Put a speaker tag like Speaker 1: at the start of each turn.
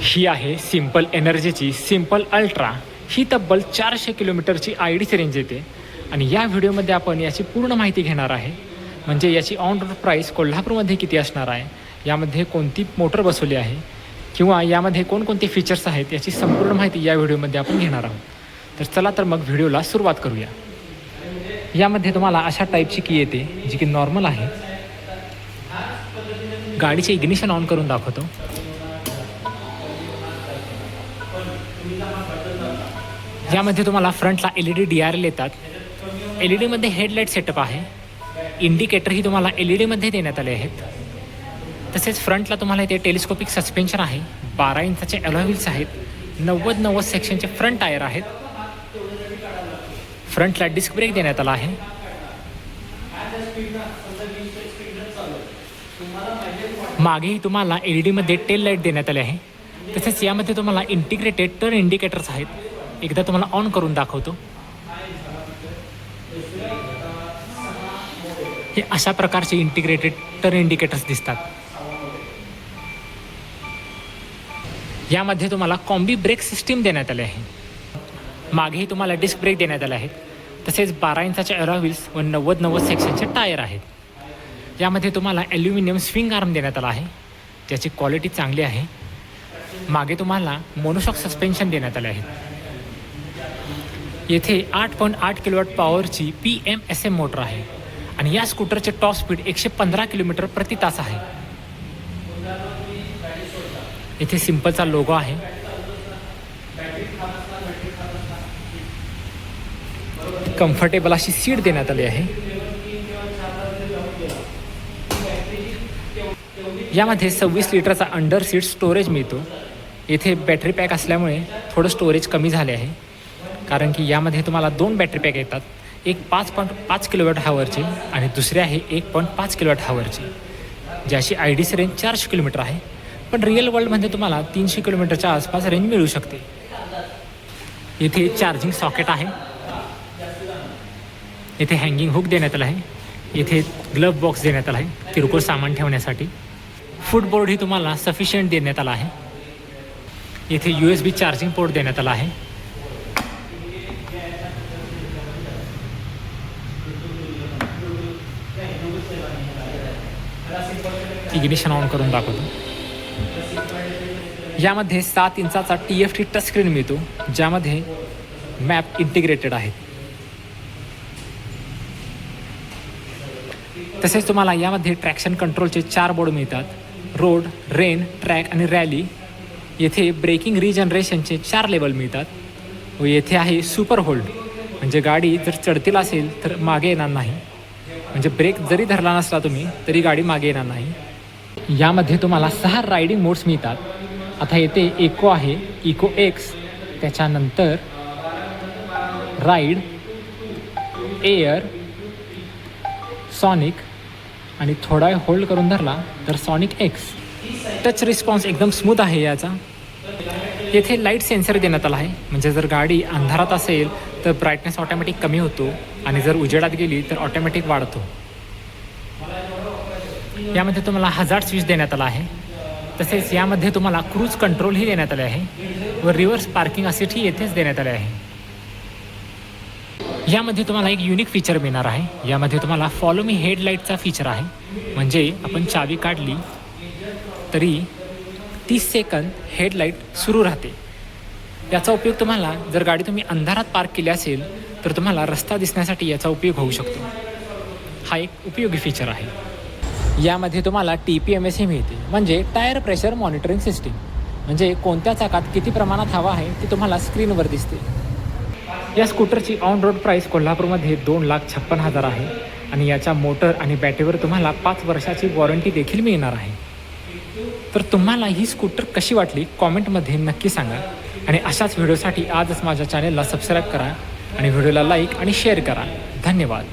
Speaker 1: ही आहे सिम्पल एनर्जीची simple ultra. ही तब्बल 400 किलोमीटरची आयडीची रेंज येते आणि या व्हिडिओमध्ये आपण याची पूर्ण माहिती घेणार आहे। म्हणजे याची ऑन रोड प्राईस कोल्हापूरमध्ये किती असणार आहे, यामध्ये कोणती मोटर बसवली आहे किंवा यामध्ये कोणकोणते फीचर्स आहेत याची संपूर्ण माहिती या व्हिडिओमध्ये आपण घेणार आहोत। तर चला तर मग व्हिडिओला सुरुवात करूया। यामध्ये तुम्हाला अशा टाईपची की येते जी की नॉर्मल आहे। गाडीचे इग्निशन ऑन करून दाखवतो। यामध्ये तुम्हाला फ्रंटला LED DRL येतात। LED मध्ये हेडलाईट सेटअप आहे। इंडिकेटरही तुम्हाला LED मध्ये देण्यात आले आहेत। तसेच फ्रंटला तुम्हाला इथे टेलिस्कोपिक सस्पेन्शन आहे। 12 इंचाचे अलॉय व्हील्स आहेत। 90 सेक्शनचे फ्रंट टायर आहेत। फ्रंटला डिस्क ब्रेक देण्यात आला आहे। मागेही तुम्हाला LED मध्ये टेल लाईट देण्यात आले आहे। तसेच यामध्ये तुम्हाला इंटिग्रेटेड टर्न इंडिकेटर्स आहेत। एकदा तुम्हाला ऑन करून दाखवतो। हे अशा प्रकारचे इंटिग्रेटेड टर्न इंडिकेटर्स दिसतात। यामध्ये तुम्हाला कॉम्बी ब्रेक सिस्टीम देण्यात आले आहे। मागेही तुम्हाला डिस्क ब्रेक देण्यात आले आहेत। तसेच 12 इंचाचे अलॉय व्हील्स व 90 सेक्शनचे टायर आहेत। यामध्ये तुम्हाला ॲल्युमिनियम स्विंग आर्म देण्यात आला आहे, ज्याची क्वालिटी चांगली आहे। मागे तुम्हाला मोनोशॉक सस्पेन्शन देण्यात आले आहे। येथे 8.8 किलोवॅट पॉवरची PMSM मोटर आहे आणि या स्कूटरचे टॉप स्पीड 115 किलोमीटर प्रति तास आहे। येथे सिम्पलचा लोगो आहे। कम्फर्टेबल अशी सीट देण्यात आली आहे। यामध्ये 26 लिटरचा अंडर सीट स्टोरेज मिळतो। येथे बॅटरी पॅक असल्यामुळे थोडं स्टोरेज कमी झाले आहे, कारण की यामध्ये तुम्हाला 2 बॅटरी पॅक येतात। एक 5.5 किलोवॅट हावरची आणि दुसरी आहे 1.5 किलोवॅट हावरची, ज्याची आयडीसी रेंज 400 किलोमीटर आहे। पण रिअल वर्ल्डमध्ये तुम्हाला 300 किलोमीटरच्या आसपास रेंज मिळू शकते। येथे चार्जिंग सॉकेट आहे। येथे हँगिंग हुक देण्यात आला आहे। येथे ग्लव्ह बॉक्स देण्यात आला आहे किरकोळ सामान ठेवण्यासाठी। फुटबोर्डही तुम्हाला सफिशियंट देण्यात आला आहे। येथे USB चार्जिंग पोर्ट देण्यात आला आहे। इग्निशन ऑन करून दाखवतो। यामध्ये 7 इंचाचा TFT टच स्क्रीन मिळतो, ज्यामध्ये मॅप इंटिग्रेटेड आहे। तसेच तुम्हाला यामध्ये ट्रॅक्शन कंट्रोलचे 4 बोर्ड मिळतात, रोड, रेन, ट्रॅक आणि रॅली। येथे ब्रेकिंग रिजनरेशनचे 4 लेवल मिळतात व येथे आहे सुपर होल्ड, म्हणजे गाडी जर चढतील असेल तर मागे येणार नाही, म्हणजे ब्रेक जरी धरला नसला तुम्ही तरी गाडी मागे येणार नाही। यामध्ये तुम्हाला 6 रायडिंग मोड्स मिळतात। आता येथे इको आहे, इको X, त्याच्यानंतर राईड, एअर, सॉनिक आणि थोडा वेळ होल्ड करून धरला तर सॉनिक X। टच रिस्पॉन्स एकदम स्मूथ आहे याचा। येथे लाईट सेन्सर देण्यात आला आहे, म्हणजे जर गाडी अंधारात असेल तर ब्राईटनेस ऑटोमॅटिक कमी होतो आणि जर उजेडात गेली तर ऑटोमॅटिक वाढतो। यामध्ये तुम्हाला हजार्ड स्विच देण्यात आला आहे। तसेच यामध्ये तुम्हाला क्रूज कंट्रोलही देण्यात आले आहे व रिव्हर्स पार्किंग असिस्टही येथेच देण्यात आले आहे। यामध्ये तुम्हाला एक युनिक फीचर मिळणार आहे। यामध्ये तुम्हाला फॉलो मी हेडलाईटचा फीचर आहे, म्हणजे आपण चावी काढली तरी 30 सेकंद हेडलाईट सुरू राहते। याचा उपयोग तुम्हाला जर गाडी तुम्ही अंधारात पार्क केली असेल तर तुम्हाला रस्ता दिसण्यासाठी याचा उपयोग होऊ शकतो। हा एक उपयोगी फीचर आहे। यामध्ये तुम्हाला TPMS ही मिळते, म्हणजे टायर प्रेशर मॉनिटरिंग सिस्टीम, म्हणजे कोणत्या चाकात किती प्रमाणात हवा आहे ती तुम्हाला स्क्रीनवर दिसते। या स्कूटरची ऑन रोड प्राईस कोल्हापूरमध्ये 2,56,000 आहे आणि याच्या मोटर आणि बॅटरीवर तुम्हाला 5 वर्षाची वॉरंटी देखील मिळणार आहे। तर तुम्हाला ही स्कूटर कशी वाटली कॉमेंटमध्ये नक्की सांगा आणि अशाच व्हिडिओसाठी आजच माझ्या चॅनेलला सबस्क्राईब करा आणि व्हिडिओला लाईक आणि शेअर करा। धन्यवाद।